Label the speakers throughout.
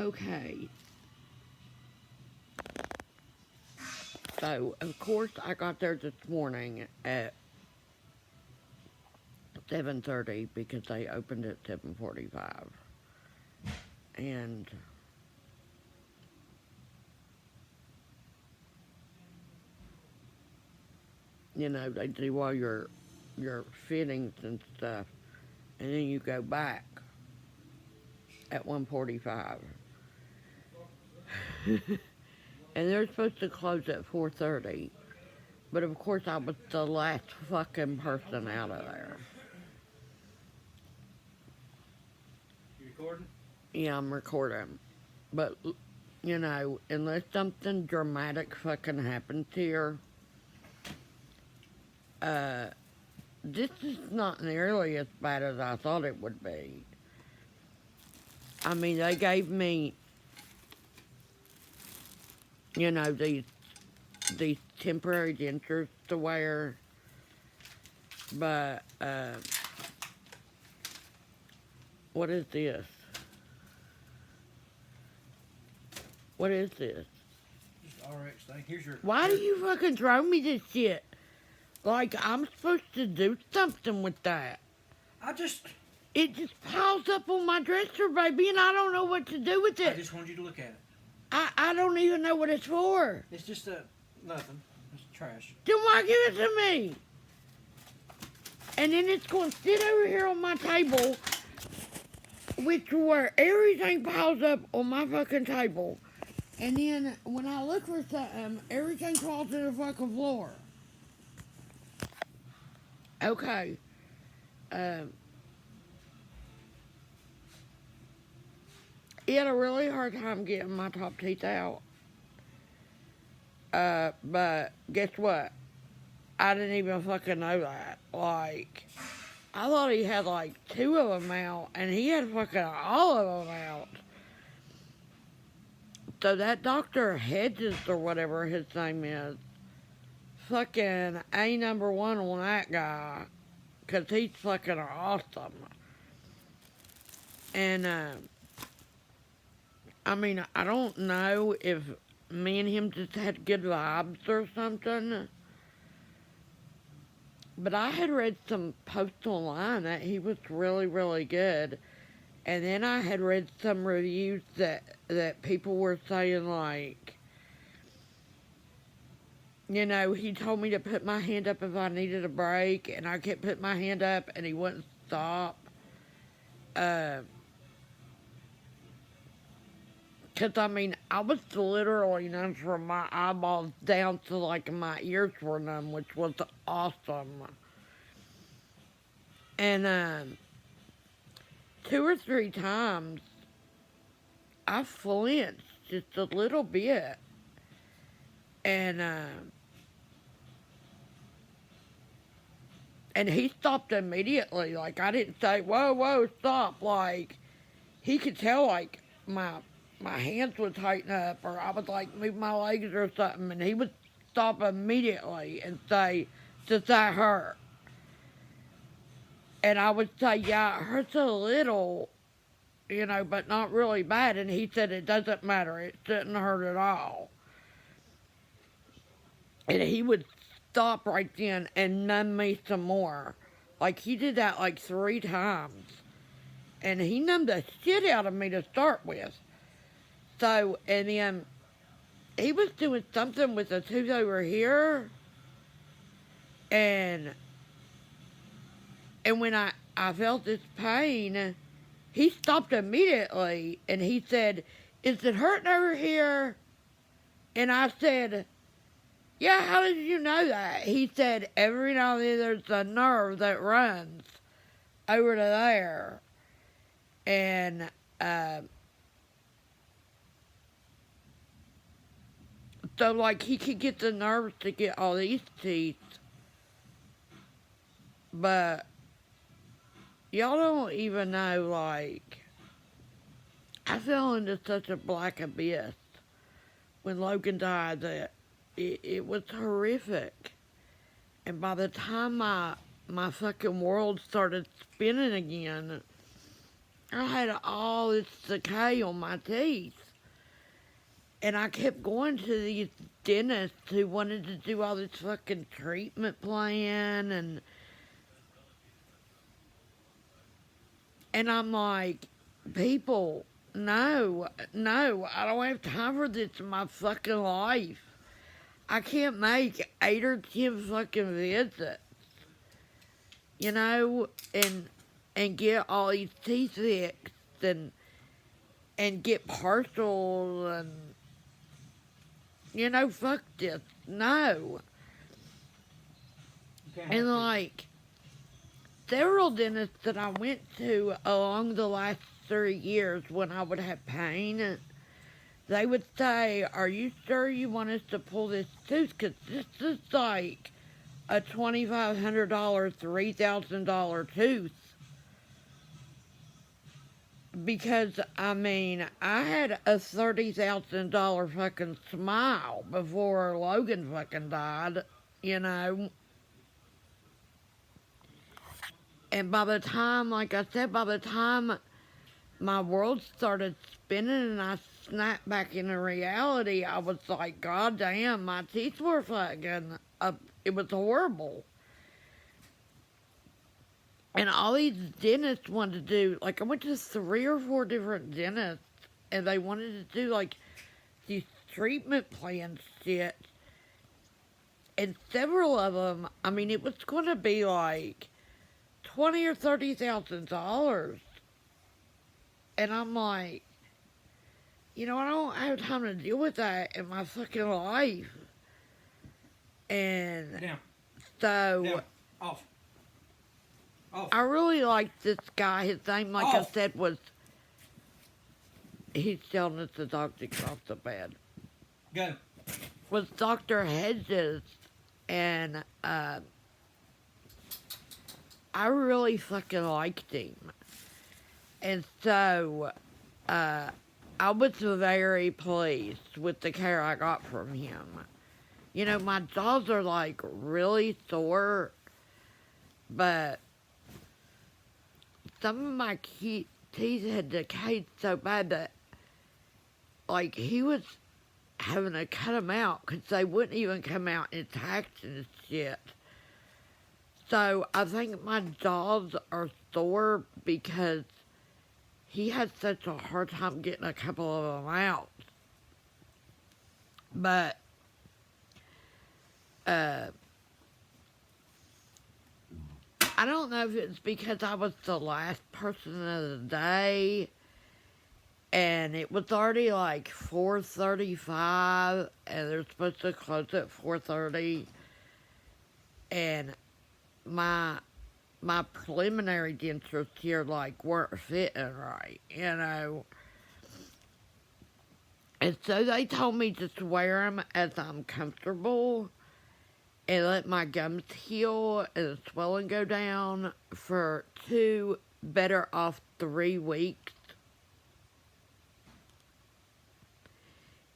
Speaker 1: Okay. So, of course, I got there this morning at 7:30 because they opened at 7:45. And they do all your fittings and stuff, and then you go back at 1:45. And they're supposed to close at 4:30. But of course, I was the last fucking person out of there.
Speaker 2: You recording?
Speaker 1: Yeah, I'm recording. But, unless something dramatic fucking happens here, this is not nearly as bad as I thought it would be. I mean, they gave me, these temporary dentures to wear, but, what is this? What is this?
Speaker 2: Just RX thing. Here's your.
Speaker 1: Why do you fucking throw me this shit? Like, I'm supposed to do something with that. It just piles up on my dresser, baby, and I don't know what to do with
Speaker 2: I
Speaker 1: it.
Speaker 2: just wanted you to look at it.
Speaker 1: I don't even know what it's for.
Speaker 2: It's just nothing. It's trash.
Speaker 1: Then why give it to me? And then it's going to sit over here on my table, which where everything piles up on my fucking table. And then when I look for something, everything falls to the fucking floor. Okay. He had a really hard time getting my top teeth out. But guess what? I didn't even fucking know that. Like, I thought he had like 2 of them out, and he had fucking all of them out. So that Dr. Hedges or whatever his name is, fucking A number 1 on that guy, 'cause he's fucking awesome. And, I mean, I don't know if me and him just had good vibes or something, but I had read some posts online that he was really, really good. And then I had read some reviews that people were saying, like, he told me to put my hand up if I needed a break, and I kept putting my hand up, and he wouldn't stop. Because, I mean, I was literally numb from my eyeballs down to, like, my ears were numb, which was awesome. And, 2 or 3 times, I flinched just a little bit. And he stopped immediately. Like, I didn't say, whoa, stop. Like, he could tell, like, my hands would tighten up, or I would, like, move my legs or something, and he would stop immediately and say, does that hurt? And I would say, yeah, it hurts a little, but not really bad. And he said, it doesn't matter. It didn't hurt at all. And he would stop right then and numb me some more. Like, he did that like 3 times. And he numbed the shit out of me to start with. So, and then he was doing something with the tooth over here. And when I felt this pain, he stopped immediately. And he said, is it hurting over here? And I said, yeah, how did you know that? He said, every now and then there's a nerve that runs over to there. And, so, like, he could get the nerves to get all these teeth. But, y'all don't even know, like, I fell into such a black abyss when Logan died that it was horrific. And by the time my fucking world started spinning again, I had all this decay on my teeth. And I kept going to these dentists who wanted to do all this fucking treatment plan and I'm like, people, no, I don't have time for this in my fucking life. I can't make 8 or 10 fucking visits, you know, and get all these teeth fixed and get partials and, you know, fuck this. No. And like, several dentists that I went to along the last 3 years when I would have pain, they would say, are you sure you want us to pull this tooth? Because this is like a $2,500, $3,000 tooth. Because, I mean, I had a $30,000 fucking smile before Logan fucking died, you know. And by the time, like I said, by the time my world started spinning and I snapped back into reality, I was like, God damn, my teeth were fucking up. It was horrible. And all these dentists wanted to do, like, I went to 3 or 4 different dentists, and they wanted to do, like, these treatment plan shit. And several of them, I mean, it was going to be, like, $20,000 or $30,000. And I'm like, you know, I don't have time to deal with that in my fucking life. And
Speaker 2: Down.
Speaker 1: so...
Speaker 2: Down. Off.
Speaker 1: I really liked this guy. His name, like I said, was... He's telling us the dog to get off the bed.
Speaker 2: Go.
Speaker 1: Was Dr. Hedges. And, I really fucking liked him. And so, I was very pleased with the care I got from him. You know, my jaws are, like, really sore. But... some of my teeth had decayed so bad that, like, he was having to cut them out because they wouldn't even come out intact and shit. So I think my jaws are sore because he had such a hard time getting a couple of them out. But, I don't know if it's because I was the last person of the day, and it was already like 4:35, and they're supposed to close at 4:30, and my preliminary dentures here, like, weren't fitting right, you know. And so they told me just to wear them as I'm comfortable, and let my gums heal and the swelling go down for 2, better off 3 weeks.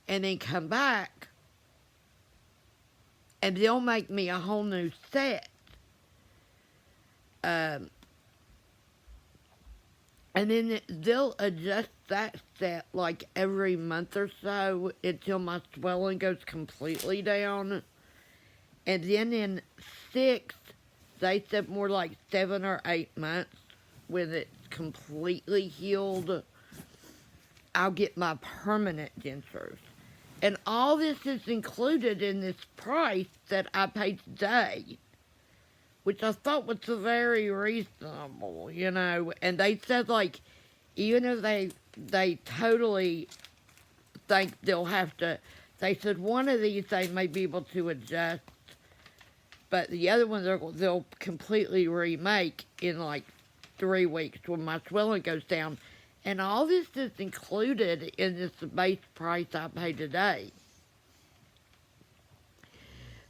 Speaker 1: And then come back, and they'll make me a whole new set. And then they'll adjust that set like every month or so until my swelling goes completely down. And then in 6, they said more like 7 or 8 months, when it's completely healed, I'll get my permanent dentures. And all this is included in this price that I paid today, which I thought was very reasonable, you know. And they said, like, even if they totally think they'll have to, they said one of these they may be able to adjust, but the other one they'll completely remake in like 3 weeks when my swelling goes down. And all this is included in this base price I pay today.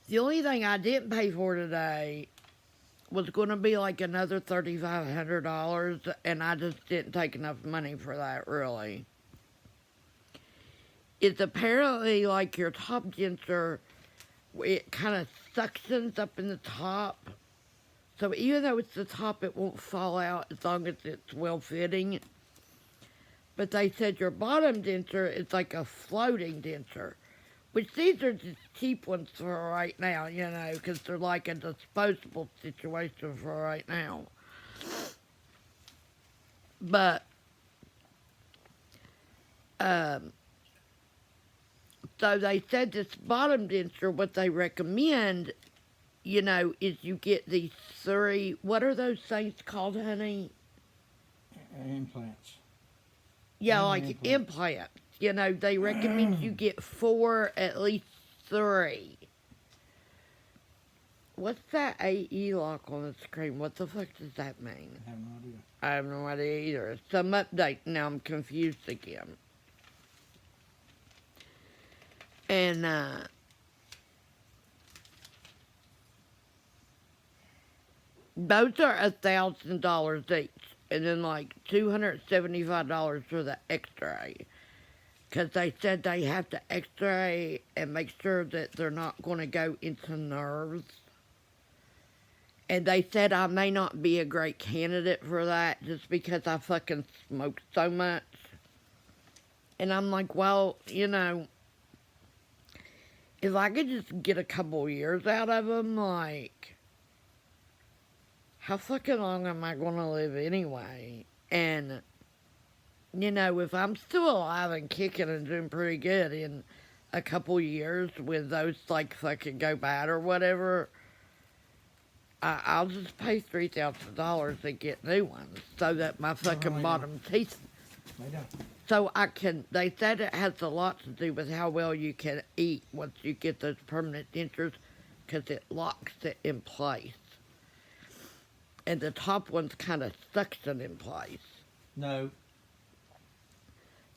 Speaker 1: The only thing I didn't pay for today was going to be like another $3,500, and I just didn't take enough money for that, really. It's apparently like your top denture, it kind of suctions up in the top. So even though it's the top, it won't fall out as long as it's well-fitting. But they said your bottom denture is like a floating denture, which these are just cheap ones for right now, you know, because they're like a disposable situation for right now. But, so they said this bottom denture, what they recommend, you know, is you get these 3, what are those things called, honey?
Speaker 2: Implants.
Speaker 1: Yeah, like implants. You know, they recommend you get 4, at least 3. What's that AE lock on the screen? What the fuck does that mean?
Speaker 2: I have no idea.
Speaker 1: I have no idea either. Some update. Now I'm confused again. And, those are $1,000 each. And then like $275 for the x-ray. Because they said they have to x-ray and make sure that they're not going to go into nerves. And they said I may not be a great candidate for that just because I fucking smoke so much. And I'm like, well, you know, if I could just get a couple years out of them, like, how fucking long am I going to live anyway? And, you know, if I'm still alive and kicking and doing pretty good in a couple years when those, like, fucking go bad or whatever, I'll just pay $3,000 to get new ones so that my fucking bottom teeth... So I can... They said it has a lot to do with how well you can eat once you get those permanent dentures because it locks it in place. And the top one's kind of suction in place.
Speaker 2: No.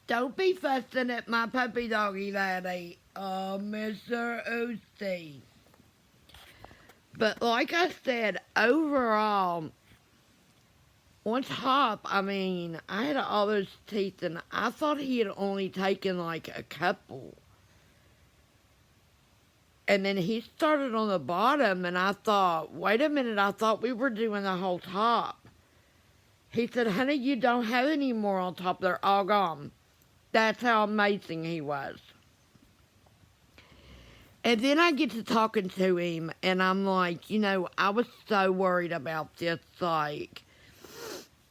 Speaker 1: Don't be fussing at my puppy doggy, laddie. Oh, Mr. Oosty. But like I said, overall, on top, I mean, I had all those teeth, and I thought he had only taken like a couple. And then he started on the bottom, and I thought, wait a minute, I thought we were doing the whole top. He said, honey, you don't have any more on top. They're all gone. That's how amazing he was. And then I get to talking to him, and I'm like, you know, I was so worried about this. Like,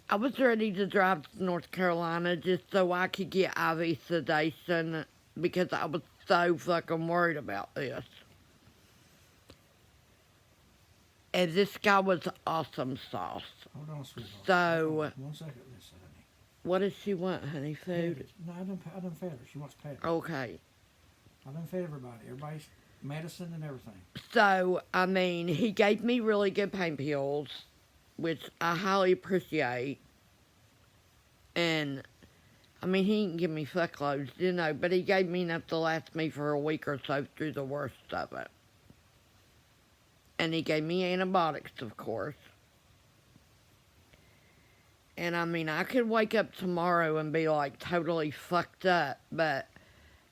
Speaker 1: I was ready to drive to North Carolina just so I could get IV sedation because I was so fucking worried about this. And this guy was awesome sauce.
Speaker 2: Hold on, sweetheart.
Speaker 1: So,
Speaker 2: 1 second, listen, honey.
Speaker 1: what does she want, honey? Food?
Speaker 2: No, I done fed her. She wants pet.
Speaker 1: Okay.
Speaker 2: I done fed everybody. Everybody's medicine and everything.
Speaker 1: So, I mean, he gave me really good pain pills, which I highly appreciate. And, I mean, he didn't give me fuckloads, you know, but he gave me enough to last me for a week or so through the worst of it. And he gave me antibiotics, of course. And, I mean, I could wake up tomorrow and be, like, totally fucked up, but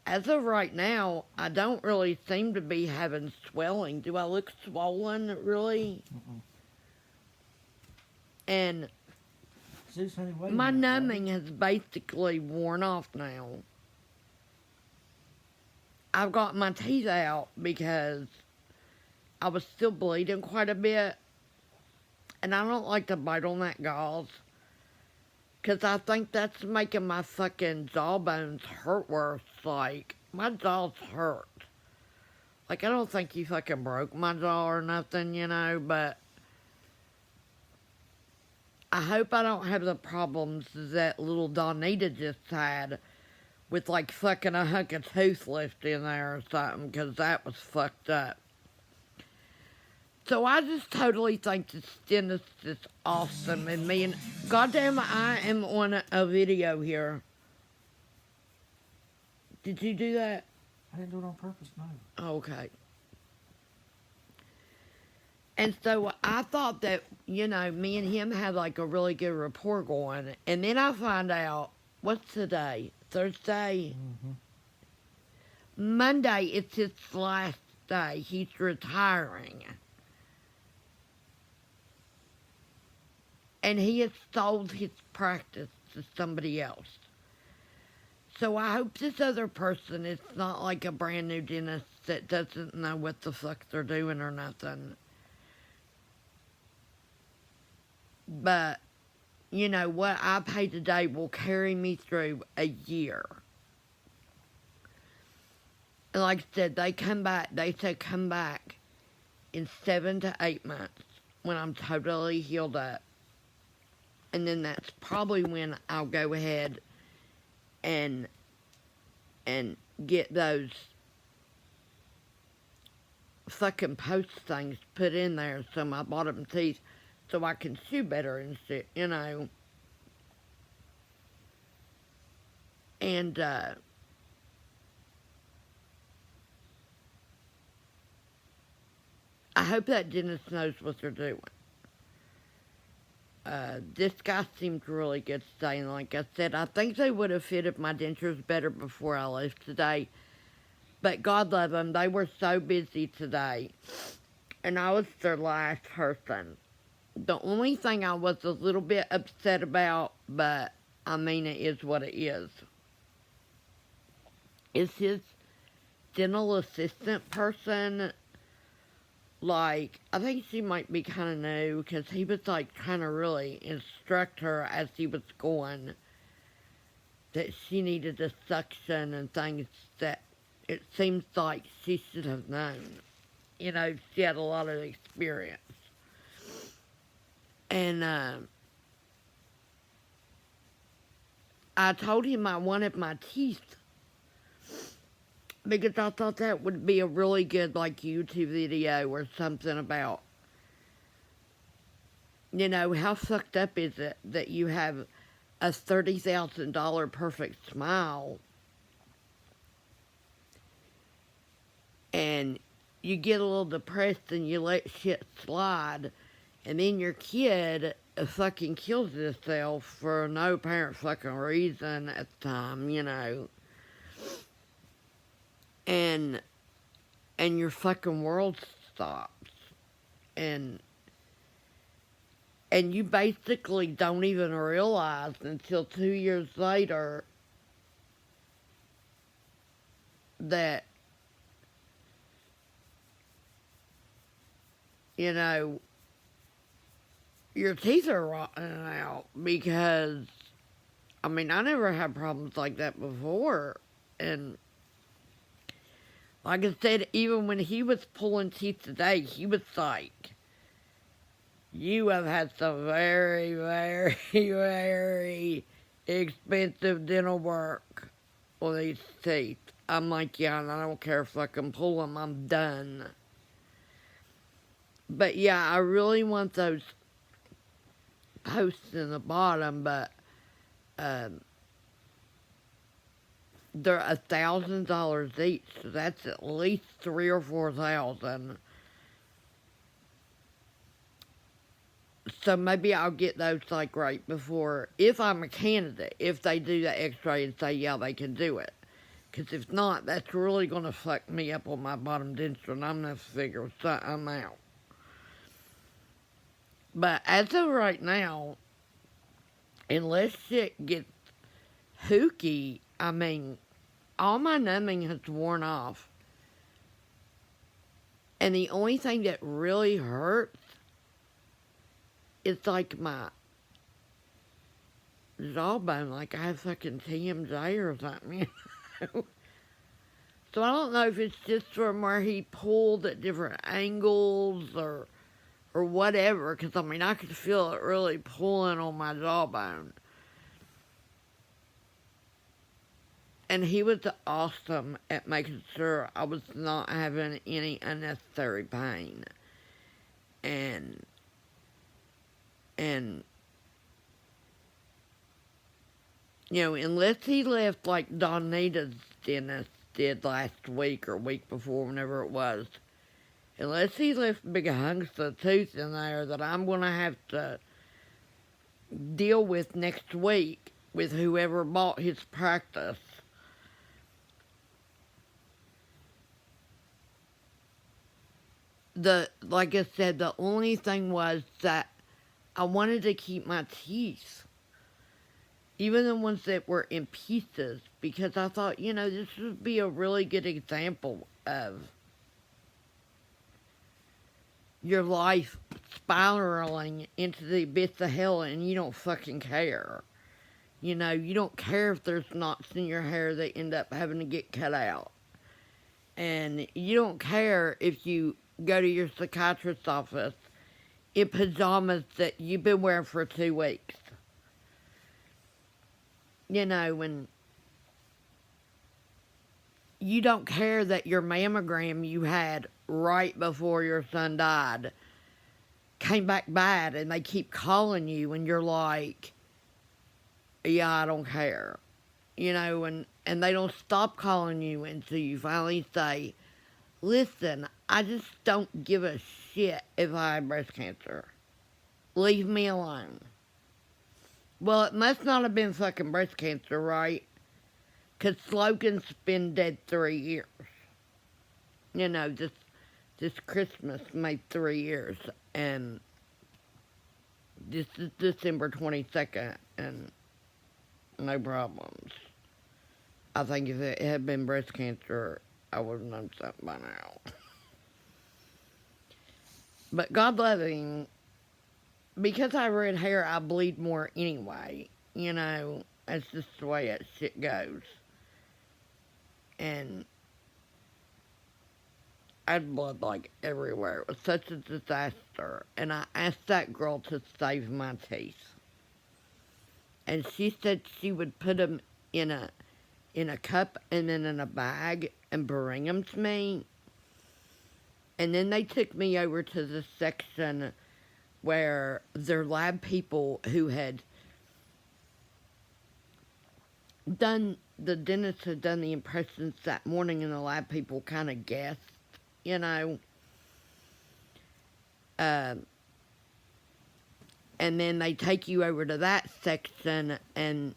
Speaker 1: as of right now, I don't really seem to be having swelling. Do I look swollen, really? And
Speaker 2: Zeus, honey, wait a
Speaker 1: my
Speaker 2: minute,
Speaker 1: numbing has basically worn off now. I've got my teeth out because I was still bleeding quite a bit. And I don't like to bite on that gauze. Because I think that's making my fucking jawbones hurt worse. Like, my jaws hurt. Like, I don't think you fucking broke my jaw or nothing, you know, but I hope I don't have the problems that little Donita just had with, like, fucking a hunk of tooth left in there or something, because that was fucked up. So I just totally think this dentist is awesome, and me and goddamn, I am on a video here. Did you do that?
Speaker 2: I didn't do it on purpose, no.
Speaker 1: Okay. And so I thought that, you know, me and him had like a really good rapport going, and then I find out, what's today? Thursday? Monday, it's his last day. He's retiring. And he has sold his practice to somebody else. So I hope this other person is not like a brand new dentist that doesn't know what the fuck they're doing or nothing. But, you know, what I pay today will carry me through a year. And like I said, they said come back in 7 to 8 months when I'm totally healed up. And then that's probably when I'll go ahead and get those fucking post things put in there so my bottom teeth, so I can chew better and shit, you know. And I hope that dentist knows what they're doing. This guy seemed really good today, and like I said, I think they would have fitted my dentures better before I left today. But God love them, they were so busy today, and I was their last person. The only thing I was a little bit upset about, but I mean it is what it is his dental assistant person. Like, I think she might be kind of new, because he was, like, trying to really instruct her as he was going that she needed a suction and things that it seems like she should have known. You know, she had a lot of experience. And, I told him I wanted my teeth because I thought that would be a really good, like, YouTube video or something about, you know, how fucked up is it that you have a $30,000 perfect smile and you get a little depressed and you let shit slide, and then your kid fucking kills himself for no apparent fucking reason at the time, you know. And your fucking world stops. And you basically don't even realize until 2 years later that, you know, your teeth are rotting out. Because, I mean, I never had problems like that before. And like I said, even when he was pulling teeth today, he was like, you have had some very, very, very expensive dental work on these teeth. I'm like, yeah, and I don't care if I can pull them, I'm done. But yeah, I really want those posts in the bottom, but they're $1,000 each, so that's at least $3,000 or $4,000. So maybe I'll get those like right before, if I'm a candidate, if they do the x-ray and say, yeah, they can do it. Because if not, that's really going to fuck me up on my bottom denture, and I'm going to figure something out. But as of right now, unless shit gets hooky, I mean, all my numbing has worn off. And the only thing that really hurts is like my jawbone, like I have fucking TMJ or something, you know? So I don't know if it's just from where he pulled at different angles or whatever, because I mean, I could feel it really pulling on my jawbone. And he was awesome at making sure I was not having any unnecessary pain. And you know, unless he left like Donita's dentist did last week or week before, whenever it was, unless he left big hunks of tooth in there that I'm going to have to deal with next week with whoever bought his practice. Like I said, the only thing was that I wanted to keep my teeth. even the ones that were in pieces, because I thought, this would be a really good example of your life spiraling into the abyss of hell and you don't fucking care. You don't care if there's knots in your hair that end up having to get cut out. And you don't care if you go to your psychiatrist's office in pajamas that you've been wearing for 2 weeks. When you don't care that your mammogram you had right before your son died came back bad and they keep calling you and you're like, yeah, I don't care. And they don't stop calling you until you finally say, listen, I just don't give a shit if I have breast cancer. Leave me alone. Well, it must not have been fucking breast cancer, right? Because Logan's been dead 3 years. This Christmas made 3 years. And this is December 22nd. And no problems. I think if it had been breast cancer, I would have known something by now. But God loving, because I have red hair, I bleed more anyway. That's just the way that shit goes. And I had blood like everywhere. It was such a disaster. And I asked that girl to save my teeth. And she said she would put them in a cup and then in a bag and bring them to me. And then they took me over to the section where their lab people who had the dentist had done the impressions that morning, and the lab people kind of guessed, and then they take you over to that section, and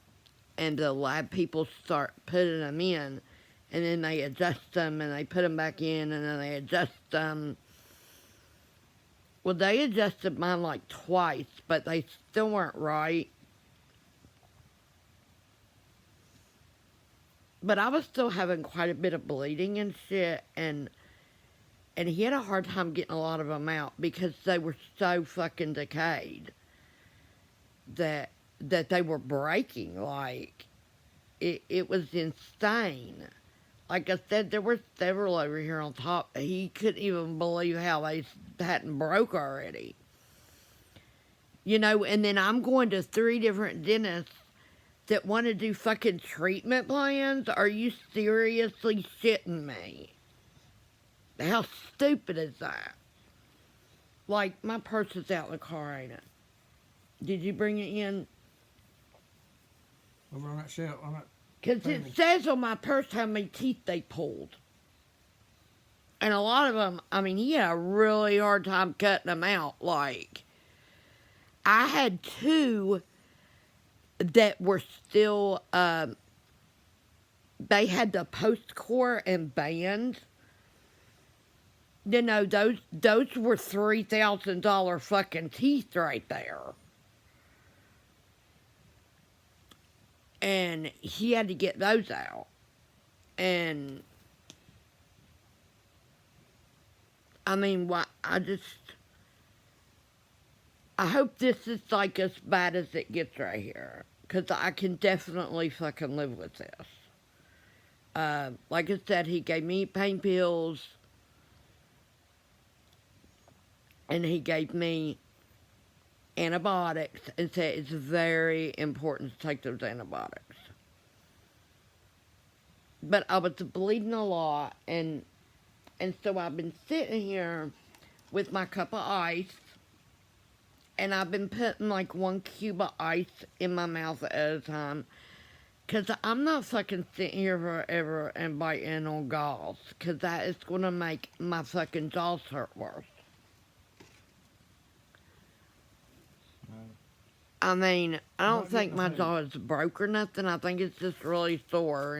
Speaker 1: the lab people start putting them in, and then they adjust them, and they put them back in, and then they adjust them. Well, they adjusted mine like twice, but they still weren't right. But I was still having quite a bit of bleeding and shit, and he had a hard time getting a lot of them out because they were so fucking decayed that they were breaking. Like, it was insane. Like I said, there were several over here on top. He couldn't even believe how they hadn't broke already. And then I'm going to 3 different dentists that want to do fucking treatment plans. Are you seriously shitting me? How stupid is that? Like, my purse is out in the car, ain't it? Did you bring it in?
Speaker 2: Over on that shelf, on that.
Speaker 1: Because it says on my purse how many teeth they pulled. And a lot of them, he had a really hard time cutting them out. Like, I had 2 that were still, they had the post core and band. Those were $3,000 fucking teeth right there. And he had to get those out. And I hope this is like as bad as it gets right here. Because I can definitely fucking live with this. Like I said, he gave me pain pills. And he gave me antibiotics and said it's very important to take those antibiotics. But I was bleeding a lot, and so I've been sitting here with my cup of ice, and I've been putting like 1 cube of ice in my mouth at a time, because I'm not fucking sitting here forever and biting on gauze, because that is going to make my fucking jaws hurt worse. I don't think my jaw is broke or nothing. I think it's just really sore,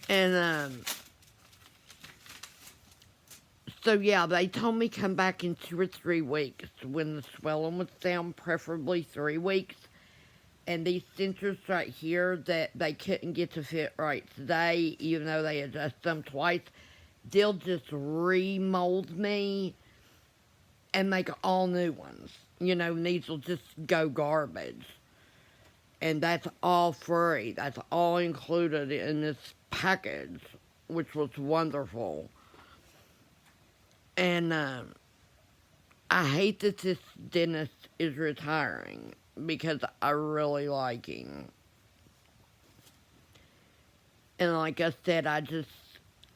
Speaker 1: And So yeah, they told me come back in 2 or 3 weeks when the swelling was down, preferably 3 weeks. And these stitches right here that they couldn't get to fit right today, even though they adjusted them twice, they'll just remold me and make all new ones. You know, these will just go garbage. And that's all free. That's all included in this package, which was wonderful. And I hate that this dentist is retiring because I really like him. And like I said, I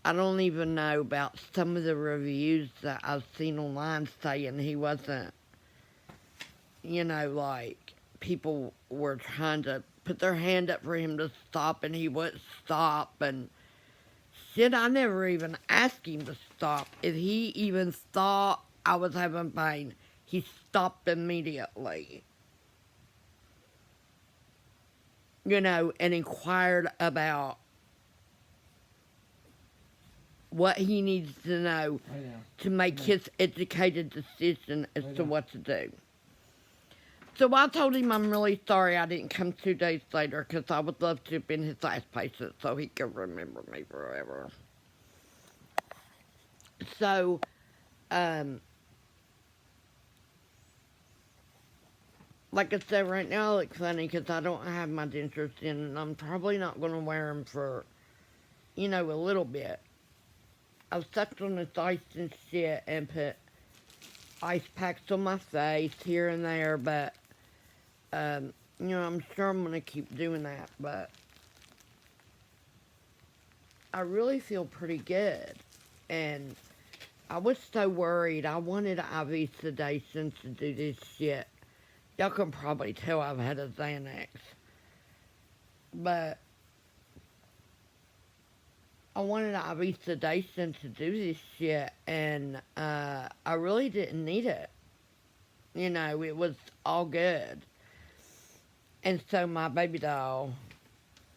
Speaker 1: don't even know about some of the reviews that I've seen online saying he wasn't, you know, like people were trying to put their hand up for him to stop and he wouldn't stop and shit. I never even asked him to stop. If he even thought I was having pain, he stopped immediately. You know, and inquired about what he needs to know to make his educated decision as to what to do. So I told him I'm really sorry I didn't come 2 days later because I would love to have been his last patient so he could remember me forever. So, like I said, right now I look funny because I don't have my dentures in and I'm probably not going to wear them for, you know, a little bit. I've sucked on this ice and shit and put ice packs on my face here and there, but, you know, I'm sure I'm going to keep doing that, but I really feel pretty good. And I was so worried. I wanted IV sedation to do this shit. Y'all can probably tell I've had a Xanax. But I wanted IV sedation to do this shit, and I really didn't need it. You know, it was all good. And so my baby doll,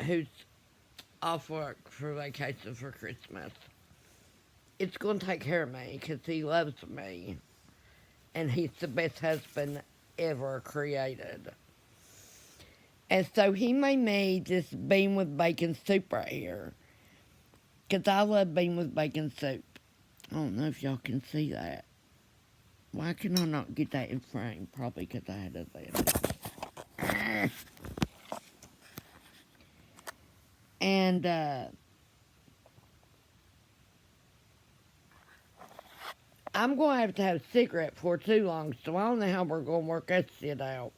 Speaker 1: who's off work for vacation for Christmas, it's going to take care of me because he loves me. And he's the best husband ever created. And so he made me this bean with bacon soup right here. Because I love bean with bacon soup. I don't know if y'all can see that. Why can I not get that in frame? Probably because I had a Xanax. And, I'm going to have a cigarette for too long, so I don't know how we're going to work that shit out.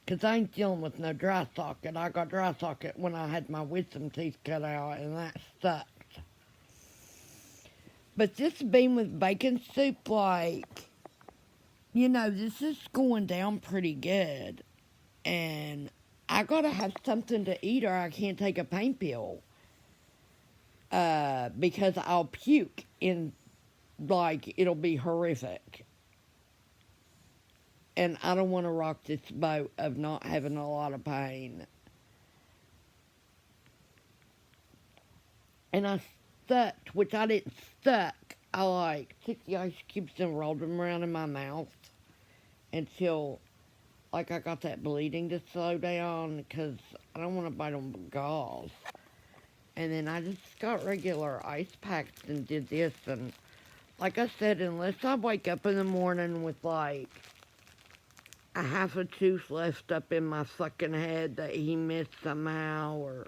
Speaker 1: Because I ain't dealing with no dry socket. I got dry socket when I had my wisdom teeth cut out, and that sucked. But this bean with bacon soup, like, you know, this is going down pretty good. And I gotta have something to eat or I can't take a pain pill. Because I'll puke in, like, it'll be horrific. And I don't want to rock this boat of not having a lot of pain. And I sucked, which I didn't suck. I, like, took the ice cubes and rolled them around in my mouth until, like, I got that bleeding to slow down because I don't want to bite on gauze. And then I just got regular ice packs and did this. And like I said, unless I wake up in the morning with, like, a half a tooth left up in my fucking head that he missed somehow, or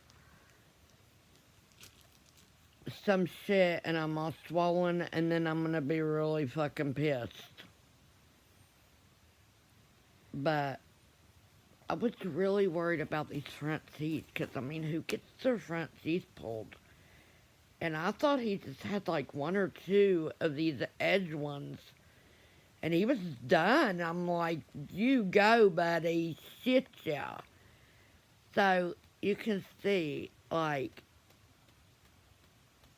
Speaker 1: some shit, and I'm all swollen, and then I'm gonna be really fucking pissed. But I was really worried about these front teeth, because, I mean, who gets their front teeth pulled? And I thought he just had, like, 1 or 2 of these edge ones. And he was done. I'm like, you go, buddy. Shit, ya. So, you can see, like,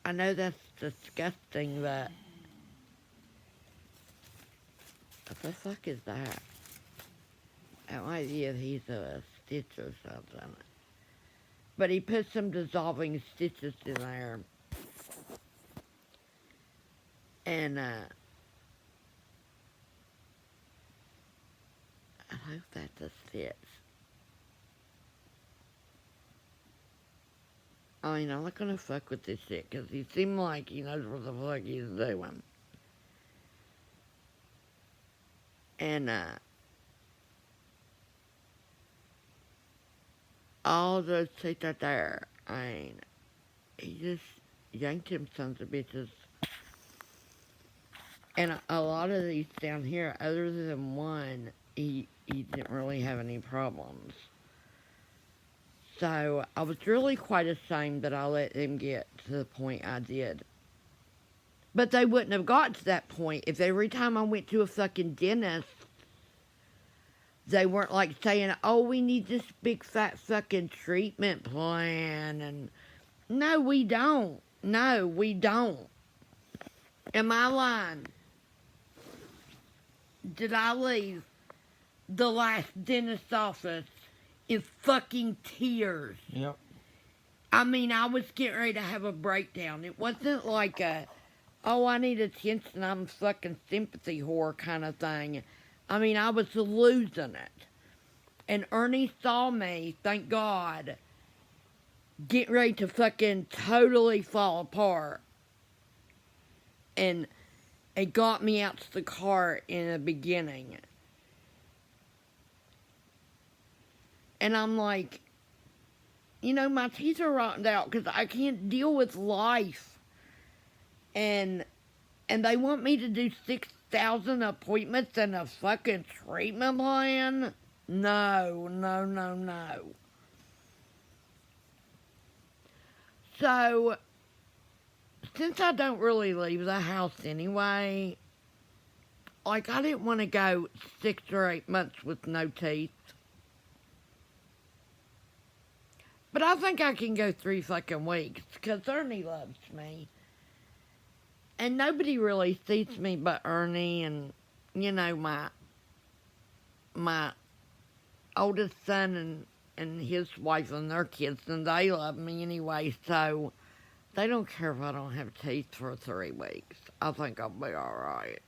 Speaker 1: I know that's disgusting, but what the fuck is that? That might be if he's a stitch or something. But he put some dissolving stitches in there. And, I hope that just fits. I mean, I'm not gonna fuck with this shit, because he seemed like he knows what the fuck he's doing. And, all those seats are there. I mean, he just yanked him sons of bitches. And a lot of these down here, other than one, he didn't really have any problems. So I was really quite ashamed that I let them get to the point I did. But they wouldn't have got to that point if every time I went to a fucking dentist, they weren't like saying, oh, we need this big fat fucking treatment plan. And no, we don't. No, we don't. Am I lying? Did I leave the last dentist office in fucking tears?
Speaker 2: Yep.
Speaker 1: I mean, I was getting ready to have a breakdown. It wasn't like a, oh, I need attention, I'm a fucking sympathy whore kind of thing. I mean, I was losing it. And Ernie saw me, thank God, getting ready to fucking totally fall apart. And it got me out to the car in the beginning. And I'm like, you know, my teeth are rotted out because I can't deal with life. And they want me to do 6,000 appointments and a fucking treatment plan? No, no, no, no. So, since I don't really leave the house anyway, like, I didn't want to go 6 or 8 months with no teeth. But I think I can go 3 fucking weeks, because Ernie loves me. And nobody really sees me but Ernie and, you know, my oldest son and his wife and their kids, and they love me anyway, so they don't care if I don't have teeth for 3 weeks. I think I'll be alright.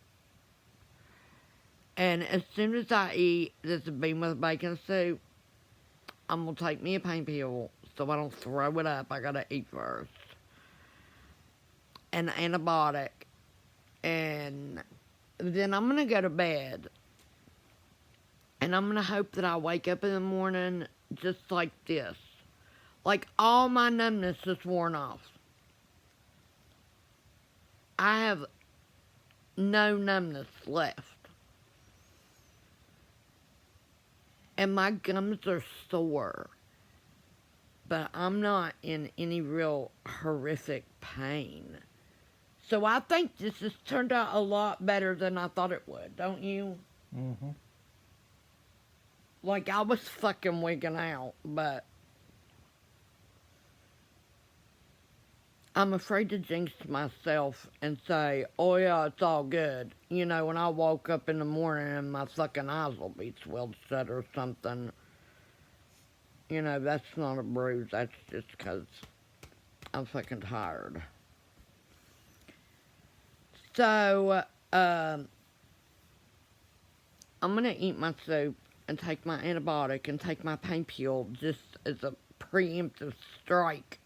Speaker 1: And as soon as I eat this bean with bacon soup, I'm going to take me a pain pill so I don't throw it up. I got to eat first. An antibiotic. And then I'm going to go to bed. And I'm going to hope that I wake up in the morning just like this. Like all my numbness is worn off. I have no numbness left. And my gums are sore. But I'm not in any real horrific pain. So I think this has turned out a lot better than I thought it would, don't you?
Speaker 2: Mm-hmm.
Speaker 1: Like, I was fucking wigging out, but I'm afraid to jinx myself and say, oh yeah, it's all good. You know, when I woke up in the morning and my fucking eyes will be swelled shut or something. You know, that's not a bruise. That's just because I'm fucking tired. So, I'm going to eat my soup and take my antibiotic and take my pain pill just as a preemptive strike.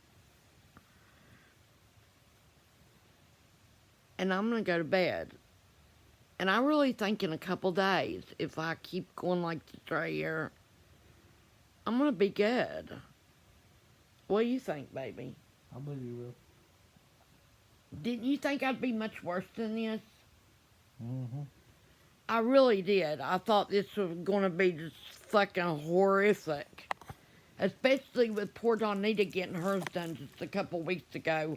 Speaker 1: And I'm going to go to bed. And I really think in a couple days, if I keep going like this right here, I'm going to be good. What do you think, baby?
Speaker 2: I believe you will.
Speaker 1: Didn't you think I'd be much worse than this?
Speaker 2: Mm-hmm.
Speaker 1: I really did. I thought this was going to be just fucking horrific. Especially with poor Donita getting hers done just a couple weeks ago.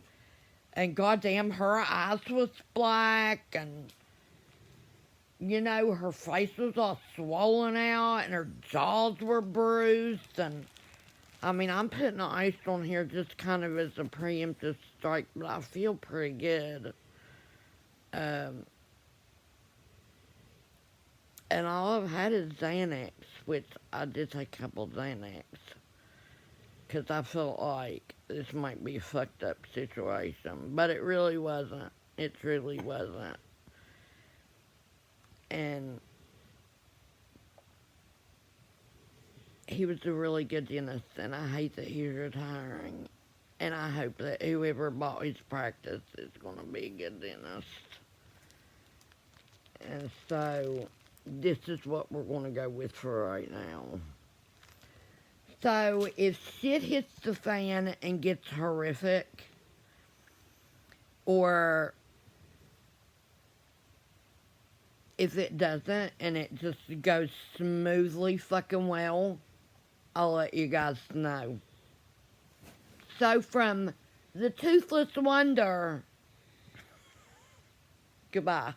Speaker 1: And goddamn, her eyes was black and, you know, her face was all swollen out and her jaws were bruised. And, I mean, I'm putting ice on here just kind of as a preemptive strike, but I feel pretty good. And all I've had is Xanax, which I did take a couple Xanax. Because I felt like this might be a fucked up situation. But it really wasn't. It truly wasn't. And he was a really good dentist, and I hate that he's retiring. And I hope that whoever bought his practice is going to be a good dentist. And so, this is what we're going to go with for right now. So, if shit hits the fan and gets horrific, or if it doesn't and it just goes smoothly fucking well, I'll let you guys know. So, from the Toothless Wonder, goodbye.